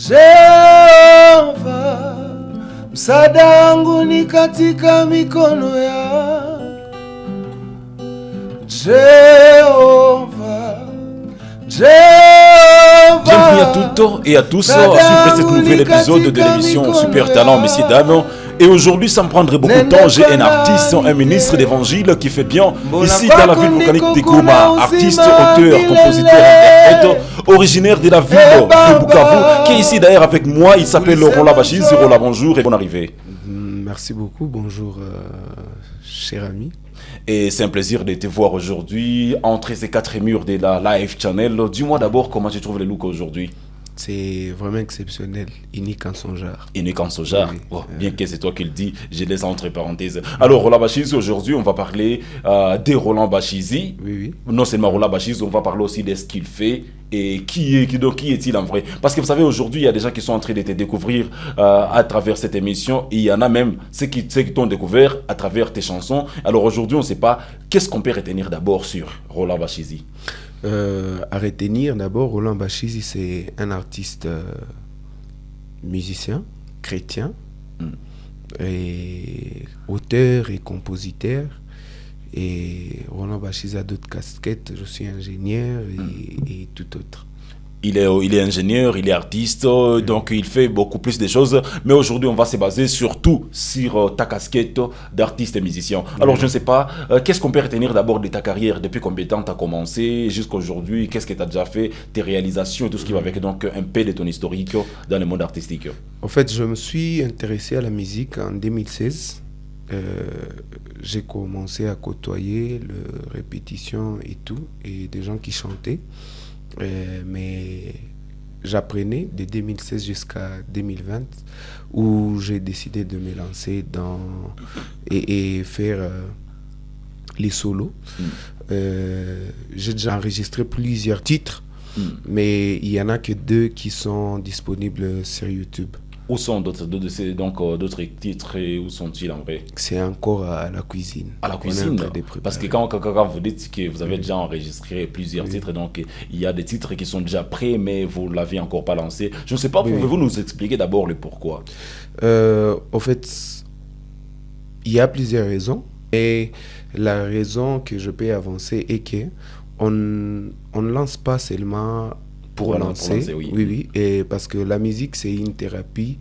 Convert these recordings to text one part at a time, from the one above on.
Jehova, msaada wangu ni katika mikono yako. Jehova, Jehova. Bienvenue à toutes et à tous à suivre cet nouvel épisode de l'émission Super Talent, messieurs, dames. Et aujourd'hui, sans prendre beaucoup de temps, j'ai un artiste, un ministre d'évangile qui fait bien ici dans la ville volcanique de Goma. Artiste, auteur, compositeur, interprète, originaire de la ville de Bukavu, qui est ici d'ailleurs avec moi. Il s'appelle Roland Bachizi. Roland, bonjour et bonne arrivée. Merci beaucoup, bonjour cher ami. Et c'est un plaisir de te voir aujourd'hui entre ces quatre murs de la Live Channel. Dis-moi d'abord comment tu trouves le look aujourd'hui. C'est vraiment exceptionnel, unique en son genre. Unique en son genre. Oui, Oh, bien que c'est toi qui le dis, je laisse entre parenthèses. Alors, Roland Bachizi, aujourd'hui, on va parler de Roland Bachizi. Oui. Non seulement Roland Bachizi, on va parler aussi de ce qu'il fait et qui est-il en vrai. Parce que vous savez, aujourd'hui, il y a des gens qui sont en train de te découvrir à travers cette émission. Et il y en a même ceux qui t'ont découvert à travers tes chansons. Alors aujourd'hui, on ne sait pas qu'est-ce qu'on peut retenir d'abord sur Roland Bachizi. À retenir d'abord, Roland Bachizi, c'est un artiste musicien, chrétien, et auteur et compositeur. Et Roland Bachizi a d'autres casquettes. Je suis ingénieur et tout autre. Il est ingénieur, il est artiste, donc il fait beaucoup plus de choses. Mais aujourd'hui, on va se baser surtout sur ta casquette d'artiste et musicien. Alors, je ne sais pas, qu'est-ce qu'on peut retenir d'abord de ta carrière? Depuis combien de temps tu as commencé jusqu'à aujourd'hui? Qu'est-ce que tu as déjà fait? Tes réalisations et tout ce qui va avec, donc un peu de ton historique dans le monde artistique. En fait, je me suis intéressé à la musique en 2016. J'ai commencé à côtoyer les répétitions et tout, et des gens qui chantaient. Mais j'apprenais de 2016 jusqu'à 2020 où j'ai décidé de me lancer dans et faire les solos. J'ai déjà enregistré plusieurs titres, mais il y en a que 2 qui sont disponibles sur YouTube. Où sont d'autres titres et où sont-ils en vrai? C'est encore à la cuisine. À la cuisine? Parce que quand vous dites que vous avez déjà enregistré plusieurs titres, donc il y a des titres qui sont déjà prêts, mais vous ne l'avez encore pas lancé. Je ne sais pas, pouvez-vous nous expliquer d'abord le pourquoi? En fait, il y a plusieurs raisons. Et la raison que je peux avancer est qu'on ne lance pas seulement pour lancer, oui, et parce que la musique c'est une thérapie.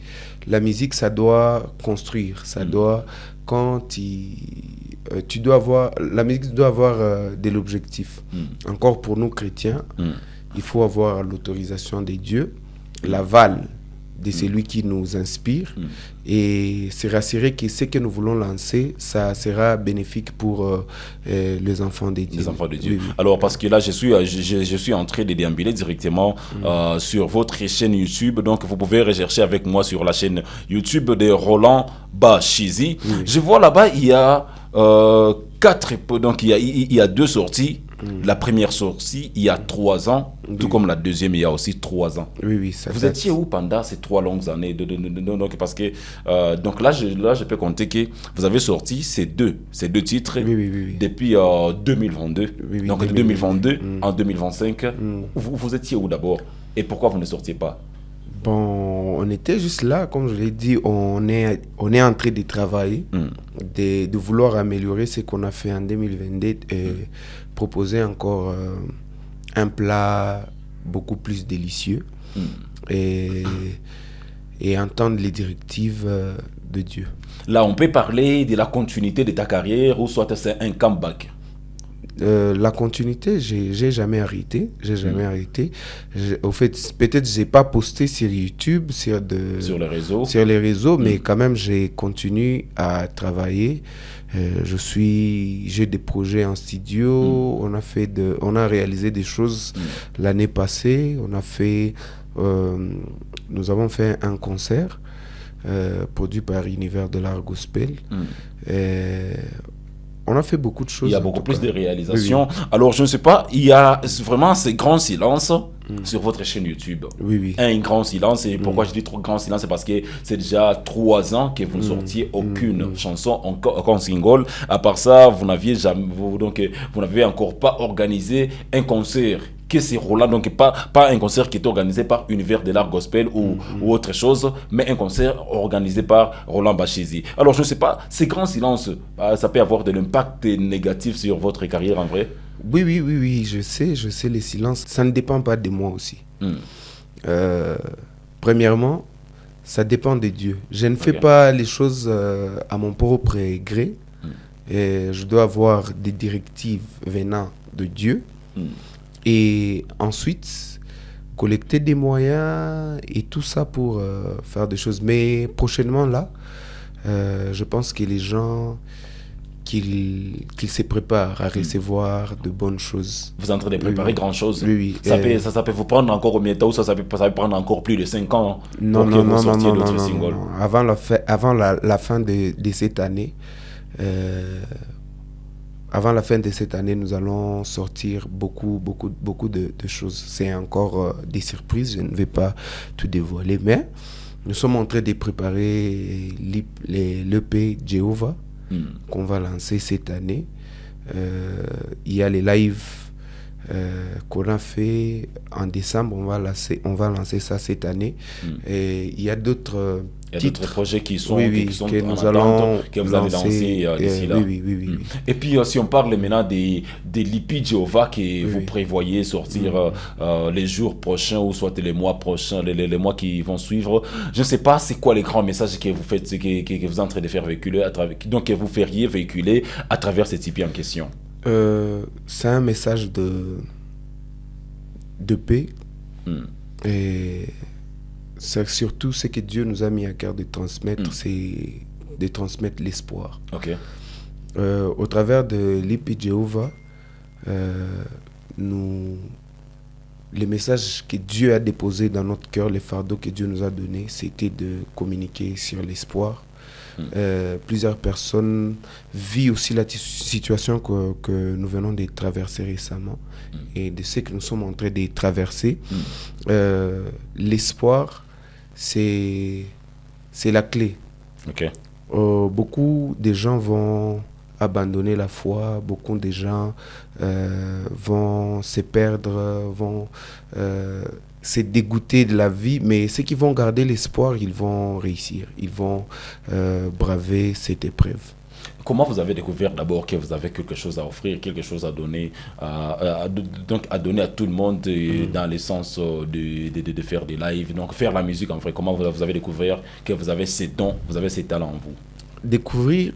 La musique ça doit construire, ça doit, quand tu dois avoir, la musique doit avoir de l'objectif. Encore pour nous chrétiens, il faut avoir l'autorisation de Dieu, l'aval de celui qui nous inspire, et se rassurer que ce que nous voulons lancer, ça sera bénéfique pour les enfants de Dieu. Les enfants de Dieu. Oui. Alors, parce que là, je suis en train de déambuler directement sur votre chaîne YouTube. Donc, vous pouvez rechercher avec moi sur la chaîne YouTube de Roland Bachizi. Je vois là-bas, il y a 4, donc il y a 2 sorties. La première sortie, il y a 3 ans, tout comme la deuxième, il y a aussi 3 ans. Oui, vous étiez où pendant ces 3 longues années donc, parce que, donc là, je peux compter que vous avez sorti ces deux titres depuis 2022. Donc, de 2022 en 2025, vous étiez où d'abord? Et pourquoi vous ne sortiez pas? Bon, on était juste là, comme je l'ai dit, on est en train de travailler, de vouloir améliorer ce qu'on a fait en 2022 et proposer encore un plat beaucoup plus délicieux et entendre les directives de Dieu. Là, on peut parler de la continuité de ta carrière ou soit c'est un comeback? La continuité, j'ai jamais arrêté. Au fait, peut-être j'ai pas posté sur YouTube, sur les réseaux, mais quand même j'ai continué à travailler. J'ai des projets en studio. On a réalisé des choses l'année passée. Nous avons fait un concert produit par Univers de l'Art Gospel. On a fait beaucoup de choses. Il y a beaucoup plus de réalisations. Oui. Alors, je ne sais pas, il y a vraiment ce grand silence sur votre chaîne YouTube. Oui. Un grand silence. Et pourquoi je dis trop grand silence? C'est parce que c'est déjà 3 ans que vous ne sortiez aucune chanson en single. À part ça, vous n'avez encore pas organisé un concert que ces rôles-là, donc pas un concert qui est organisé par Univers de l'Art Gospel ou autre chose, mais un concert organisé par Roland Bachesi. Alors, je ne sais pas, ces grands silences, ça peut avoir de l'impact négatif sur votre carrière en vrai? Oui, je sais, les silences, ça ne dépend pas de moi aussi. Premièrement, ça dépend de Dieu. Je ne fais pas les choses à mon propre gré. Et je dois avoir des directives venant de Dieu. Et ensuite, collecter des moyens et tout ça pour faire des choses. Mais prochainement, là, je pense que les gens, qu'ils se préparent à recevoir de bonnes choses. Vous êtes en train de préparer grand chose. Oui. Ça peut vous prendre encore combien de temps ou ça peut prendre encore plus de 5 ans non, pour que vous sortiez d'autres singles? Avant la fin de cette année, nous allons sortir beaucoup de choses. C'est encore des surprises, je ne vais pas tout dévoiler, mais nous sommes en train de préparer l'EP Jéhovah qu'on va lancer cette année. Il y a les lives qu'on a fait en décembre, on va lancer ça cette année. Et il y a d'autres projets qui sont que nous en allons attente, que vous avez lancés d'ici là. Oui. Et puis, si on parle maintenant des l'EP Jéhovah que vous prévoyez sortir les jours prochains ou soit les mois prochains, les mois qui vont suivre, je ne sais pas c'est quoi les grands messages que vous faites, que vous êtes en train de faire véhiculer, donc que vous feriez véhiculer à travers cette EP en question. C'est un message de paix. Et c'est surtout ce que Dieu nous a mis à cœur de transmettre, c'est de transmettre l'espoir. Au travers de l'EP Jéhovah, les messages que Dieu a déposés dans notre cœur, les fardeaux que Dieu nous a donnés, c'était de communiquer sur l'espoir. Plusieurs personnes vivent aussi la situation que nous venons de traverser récemment et de ce que nous sommes en train de traverser. L'espoir, c'est la clé. Beaucoup de gens vont abandonner la foi, beaucoup de gens vont se perdre, vont se dégoûter de la vie, mais ceux qui vont garder l'espoir, ils vont réussir, ils vont braver cette épreuve. Comment vous avez découvert d'abord que vous avez quelque chose à offrir, quelque chose à donner, donc à donner à tout le monde dans le sens de faire des lives, donc faire la musique en vrai? Comment vous avez découvert que vous avez ces dons, vous avez ces talents en vous? Découvrir,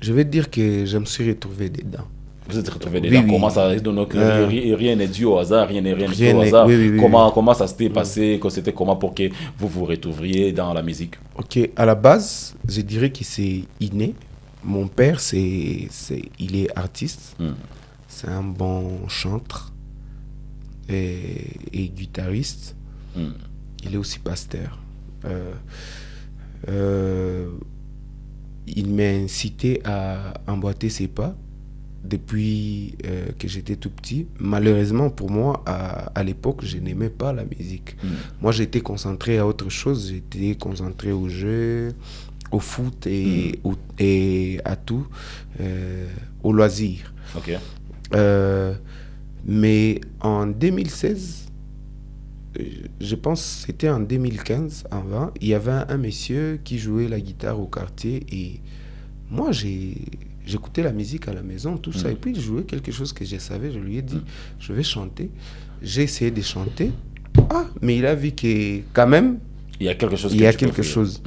je vais dire que je me suis retrouvé dedans. Vous êtes retrouvé dedans? Comment ça, donc rien n'est dû au hasard, rien n'est dû au hasard. Comment ça s'était passé, c'était comment pour que vous vous retrouviez dans la musique? À la base, je dirais que c'est inné. Mon père, il est artiste, c'est un bon chanteur et guitariste. Il est aussi pasteur. Il m'a incité à emboîter ses pas depuis que j'étais tout petit. Malheureusement pour moi, à l'époque, je n'aimais pas la musique. Moi, j'étais concentré à autre chose. J'étais concentré au jeu, au foot et à tout, au loisir. Mais en 2016, je pense que c'était en 2015, avant, il y avait un monsieur qui jouait la guitare au quartier et moi, j'écoutais la musique à la maison, tout ça, et puis il jouait quelque chose que je savais, je lui ai dit, je vais chanter. J'ai essayé de chanter, mais il a vu que quand même, il y a quelque chose.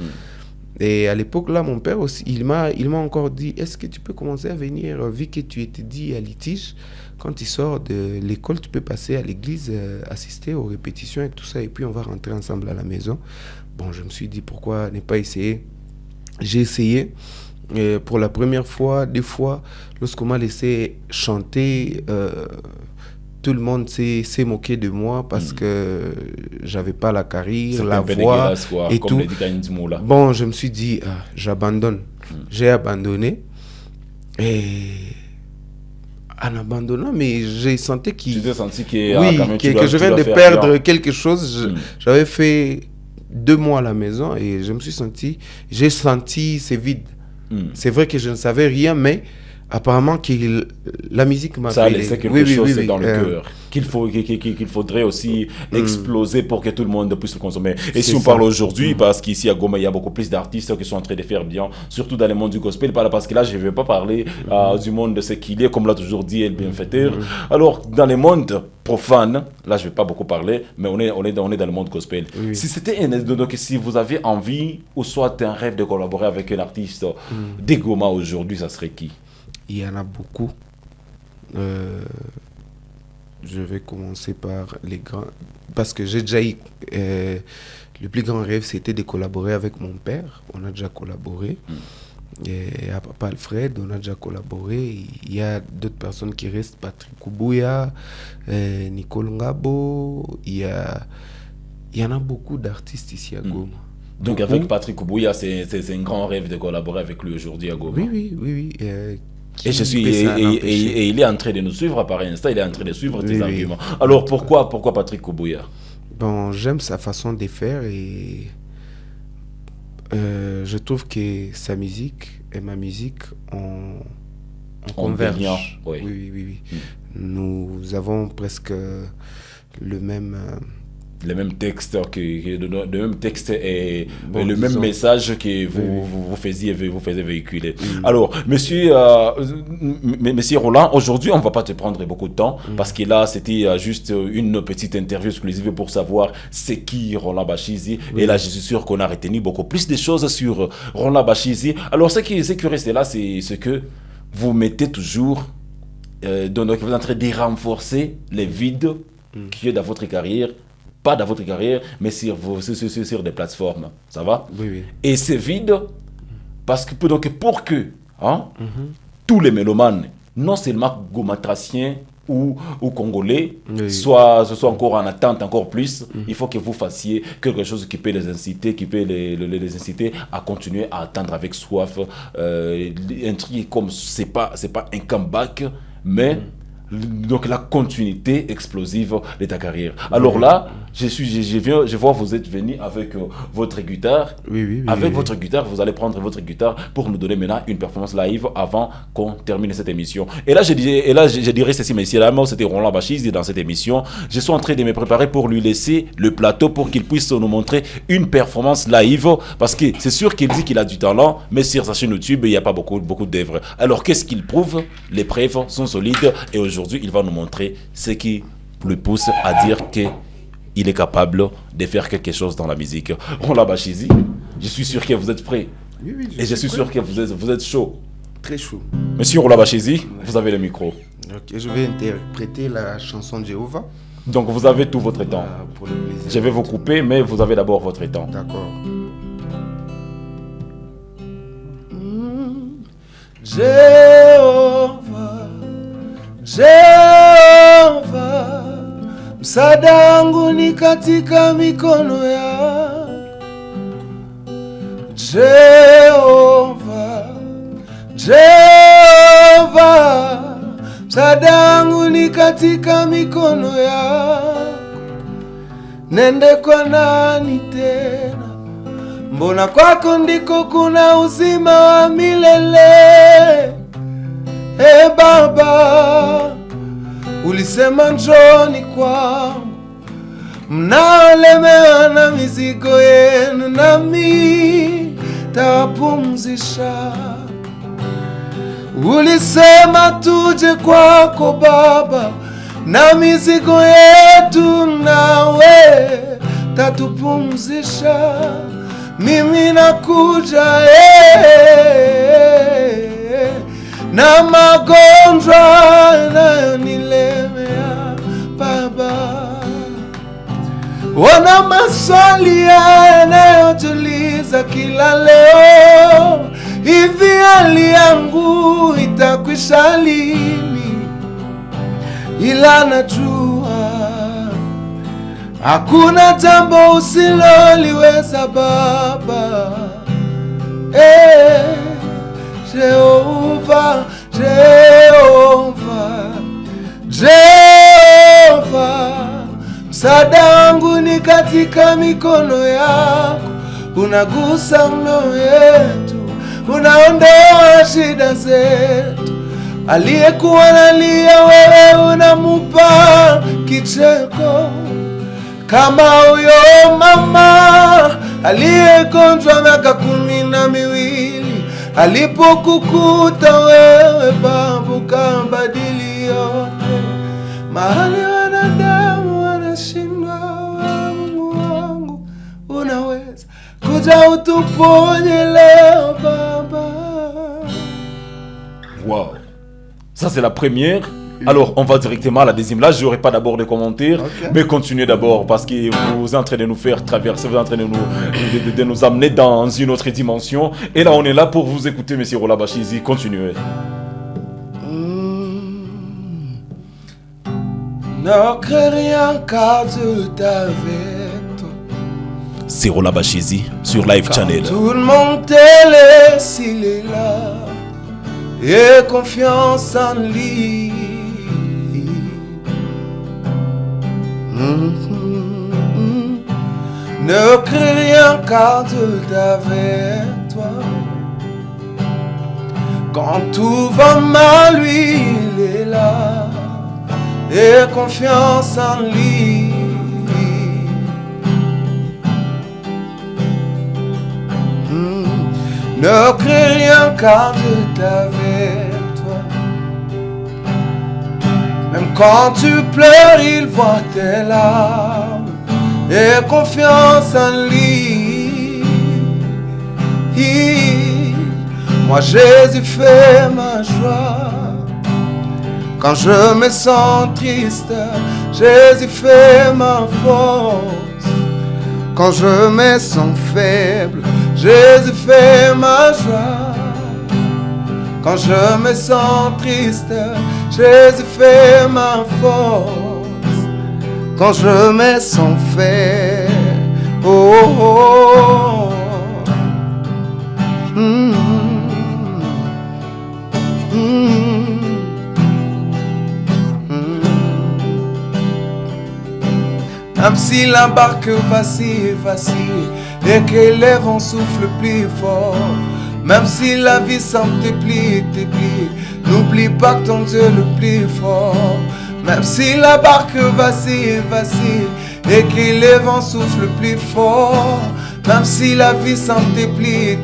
Et à l'époque, là, mon père aussi, il m'a encore dit, est-ce que tu peux commencer à venir, vu que tu étais dit à litige, quand tu sors de l'école, tu peux passer à l'église, assister aux répétitions et tout ça, et puis on va rentrer ensemble à la maison. Bon, je me suis dit, pourquoi ne pas essayer? J'ai essayé. Pour la première fois, des fois, lorsqu'on m'a laissé chanter, tout le monde s'est moqué de moi parce que j'avais pas la carrière, la voix et tout. Bon, je me suis dit, j'abandonne. J'ai abandonné. Et en abandonnant, mais j'ai senti que je viens de perdre quelque chose. J'avais fait 2 mois à la maison et j'ai senti ce vide. C'est vrai que je ne savais rien, mais apparemment la musique m'a ça a laissé quelque chose dans le cœur qu'il faudrait aussi exploser pour que tout le monde puisse le consommer. Et si on parle aujourd'hui, parce qu'ici à Goma il y a beaucoup plus d'artistes qui sont en train de faire bien, surtout dans le monde du gospel, parce que là je ne vais pas parler du monde de ce qu'il est, comme l'a toujours dit El Bienfaiteur. Alors dans le monde profane, là je ne vais pas beaucoup parler, mais on est dans le monde gospel. Si c'était donc si vous avez envie ou soit un rêve de collaborer avec un artiste de Goma aujourd'hui, ça serait qui? Il y en a beaucoup. Je vais commencer par les grands. Parce que j'ai déjà eu... le plus grand rêve, c'était de collaborer avec mon père. On a déjà collaboré. Et à Papa Alfred, on a déjà collaboré. Il y a d'autres personnes qui restent. Patrick Koubuya, Nicole Ngabo. Il y en a beaucoup d'artistes ici à Goma. Donc avec Patrick Koubuya, c'est un grand rêve de collaborer avec lui aujourd'hui à Goma. Oui. Et il est en train de nous suivre par instant, il est en train de suivre tes arguments. Alors pourquoi Patrick Koubuya? Bon, j'aime sa façon de faire et je trouve que sa musique et ma musique on converge. Oui. Nous avons presque le même texte et le même message que vous faisiez véhiculer. Alors, monsieur Roland, aujourd'hui, on ne va pas te prendre beaucoup de temps parce que là, c'était juste une petite interview exclusive pour savoir c'est qui Roland Bashizi. Et là, je suis sûr qu'on a retenu beaucoup plus de choses sur Roland Bashizi. Alors, ce qui reste là, c'est ce que vous mettez toujours, donc vous êtes en train de renforcer les vides qui est dans votre carrière. Pas dans votre carrière, mais sur des plateformes. Ça va? Oui. Et c'est vide parce que pour que tous les mélomanes, non seulement gomatraciens ou congolais, soient encore en attente, encore plus, il faut que vous fassiez quelque chose qui peut les inciter, les inciter à continuer à attendre avec soif. Un truc comme c'est pas un comeback, mais donc la continuité explosive de ta carrière. Alors là, je vois vous êtes venu avec votre guitare. Avec votre guitare, vous allez prendre votre guitare pour nous donner maintenant une performance live avant qu'on termine cette émission. Et là, je dirais ceci, messieurs, là, c'était Roland Bashizi dans cette émission. Je suis en train de me préparer pour lui laisser le plateau pour qu'il puisse nous montrer une performance live. Parce que c'est sûr qu'il dit qu'il a du talent, mais sur sa chaîne YouTube, il n'y a pas beaucoup d'œuvres. Alors, qu'est-ce qu'il prouve? Les preuves sont solides et aujourd'hui, il va nous montrer ce qui le pousse à dire qu'il est capable de faire quelque chose dans la musique. Roland Bashizi, je suis sûr que vous êtes prêts. Et je suis sûr que vous êtes chaud. Très chaud. Monsieur Roland Bashizi, vous avez le micro. Ok, je vais interpréter la chanson de Jéhovah. Donc vous avez tout votre temps. Pour le plaisir. Je vais vous couper, mais vous avez d'abord votre temps. D'accord. Jehova, msaada wangu ni katika mikono yako. Jehova, msaada wangu ni katika mikono yako. Nende kwa nani tena? Mbona kwako ndiko kuna uzima wa milele. Baba, ulisema njoni kwangu mnaolemewa na mizigo yenu, nami tawapumzisha. Ulisema tuje kwako Baba na mizigo yetu, nawe tatupumzisha. Mimi nakuja na magonjwa yanayonilemea Baba, wana maswali yanayotuliza kila leo. Hivi hali yangu itakwisha lini? Ila najua hakuna jambo usiloliweza Baba. Jehova, msaada wangu ni katika mikono yako. Unagusa mioyo yetu, unaondoa shida zetu. aliyekuwa analia wewe unamupa kicheko. Kama huyo mama aliyegonjwa miaka 12, alipokukuta wewe babu kambadili yote. Mahali wanadamu wanashindwa, Mungu wangu unaweza kuja utuponye leo baba. Wow, ça c'est la première. Alors, on va directement à la deuxième. Là, je n'aurai pas d'abord de commentaires, mais continuez d'abord parce que vous êtes en train de nous faire traverser, vous êtes en train de nous amener dans une autre dimension. Et là, on est là pour vous écouter, Monsieur Rola Bashizi. Continuez. Ne crée rien car Dieu est avec toi. C'est Rola Bashizi sur Live Quand Channel. tout le monde te laisse, il est là. Et confiance en lui. Ne crains rien car Dieu est avec toi. Quand tout va mal, lui il est là. Et confiance en lui. Ne crains rien car Dieu est avec toi. Même quand tu pleures, il voit tes larmes. Et confiance en lui. Moi Jésus fait ma joie. Quand je me sens triste, Jésus fait ma force. Quand je me sens faible, Jésus fait ma joie. Quand je me sens triste, Jésus fait ma force. Quand je me sens faible, oh, oh, oh. Même si la barque vacille et que les vents soufflent plus fort, même si la vie semble te plier, n'oublie pas que ton Dieu est le plus fort. Même si la barque vacille et que les vents soufflent plus fort, même si la vie semble te plier,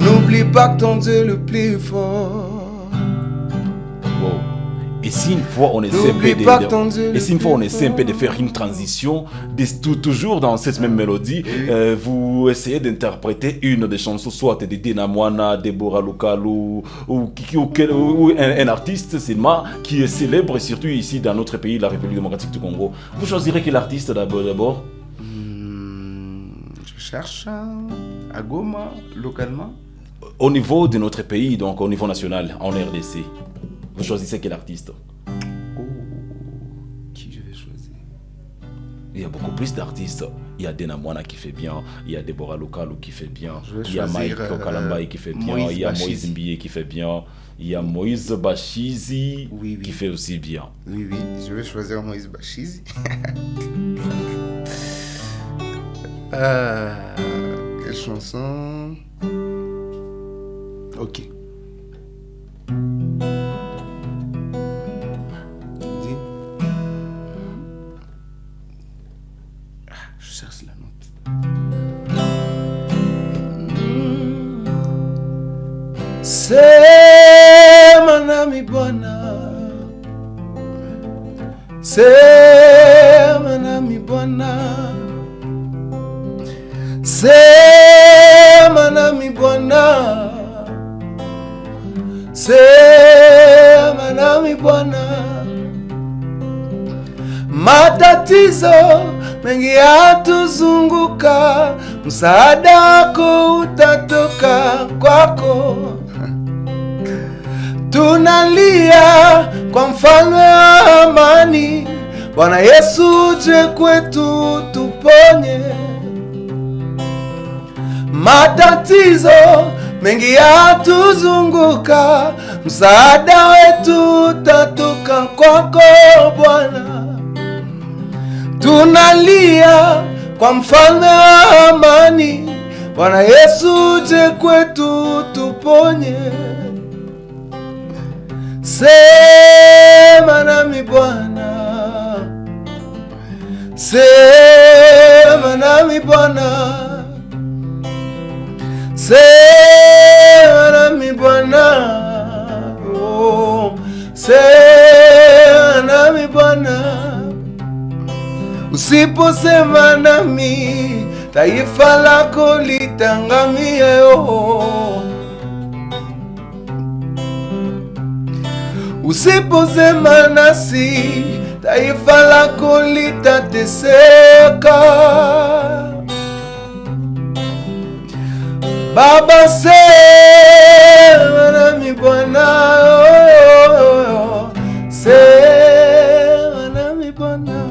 n'oublie pas que ton Dieu est le plus fort. Et si une fois on essaie un peu de faire une transition, toujours dans cette même mélodie, vous essayez d'interpréter une des chansons, soit de Dina Mwana, Deborah Lukalu, ou un artiste seulement qui est célèbre, surtout ici dans notre pays, la République démocratique du Congo. Vous choisirez quel artiste d'abord? Je cherche à Goma, localement. Au niveau de notre pays, donc au niveau national, en RDC. Vous choisissez quel artiste? Qui je vais choisir? Il y a beaucoup plus d'artistes. Il y a Dina Mwana qui fait bien, il y a Deborah Lukalu qui fait bien, il y a Mike Kalambai qui fait bien, il y a Moïse Mbiye qui fait bien, il y a Moïse Bashizi qui fait aussi bien. Oui, je vais choisir Moïse Bashizi. Quelle chanson? Ok. Je cherche la note. Sema nami Bwana, sema nami Bwana, sema nami Bwana, sema nami Bwana. Matatizo mengi yatuzunguka, msaada wako utatoka kwako. Tunalia kwa mfalme wa amani, Bwana Yesu uje kwetu tuponye. Matatizo mengi yatuzunguka, msaada wetu utatoka kwako Bwana. Tunalia kwa mfalme wa amani, Bwana Yesu uje kwetu tuponye. Sema nami Bwana, sema nami Bwana, sema nami Bwana, oh, sema nami Bwana. Usiposema nami, taifa lako litangamie, oh. Usiposema nasi, taifa lako litateseka. Baba, sema nami Bwana, oh, sema nami Bwana.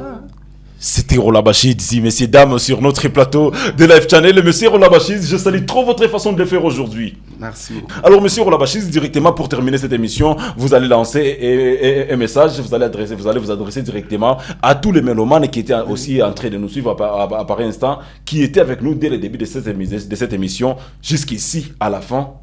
C'était Roland Bachid ici, messieurs, dames, sur notre plateau de Live Channel. Monsieur Roland Bachid, je salue trop votre façon de le faire aujourd'hui. Merci beaucoup. Alors, monsieur Roland Bachid, directement pour terminer cette émission, vous allez lancer un message, vous allez vous adresser directement à tous les mélomanes qui étaient aussi en train de nous suivre à par instant, qui étaient avec nous dès le début de cette émission, jusqu'ici, à la fin.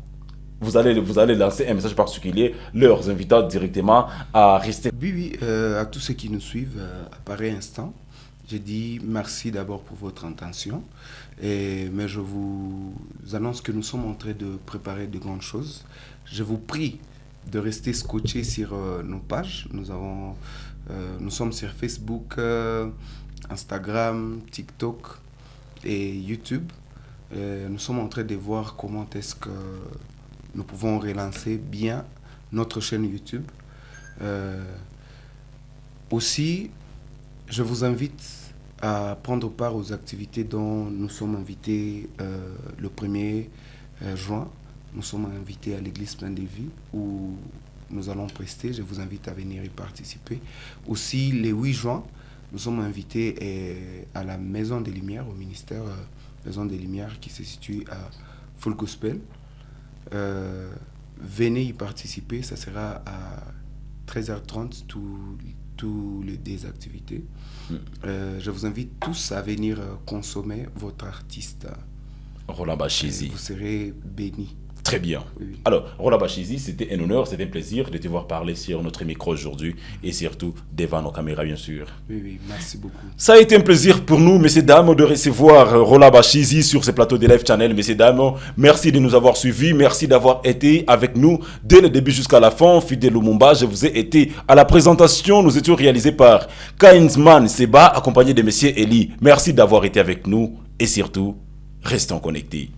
Vous allez lancer un message particulier, leurs invitant directement à rester. Oui, à tous ceux qui nous suivent à pareil instant. J'ai dit merci d'abord pour votre intention, mais je vous annonce que nous sommes en train de préparer de grandes choses. Je vous prie de rester scotchés sur nos pages. Nous sommes sur Facebook, Instagram, TikTok et YouTube. Nous sommes en train de voir comment est-ce que nous pouvons relancer bien notre chaîne YouTube. Aussi, je vous invite à prendre part aux activités dont nous sommes invités le 1er juin. Nous sommes invités à l'église Plein de Vie où nous allons prester. Je vous invite à venir y participer. Aussi, le 8 juin, nous sommes invités à la Maison des Lumières, au ministère Maison des Lumières qui se situe à Full Gospel. Venez y participer, ça sera à 13h30 tous les deux activités. Je vous invite tous à venir consommer votre artiste. Roland Bachizi. Vous serez bénis. Très bien. Oui. Alors, Roland Bachizi, c'était un honneur, c'était un plaisir de te voir parler sur notre micro aujourd'hui et surtout devant nos caméras, bien sûr. Oui, merci beaucoup. Ça a été un plaisir pour nous, messieurs, dames, de recevoir Roland Bachizi sur ce plateau de Live Channel. Messieurs, dames, merci de nous avoir suivis, merci d'avoir été avec nous dès le début jusqu'à la fin. Fidèle Lumumba, je vous ai été à la présentation. Nous étions réalisés par Kainsman Seba, accompagné de messieurs Eli. Merci d'avoir été avec nous et surtout, restons connectés.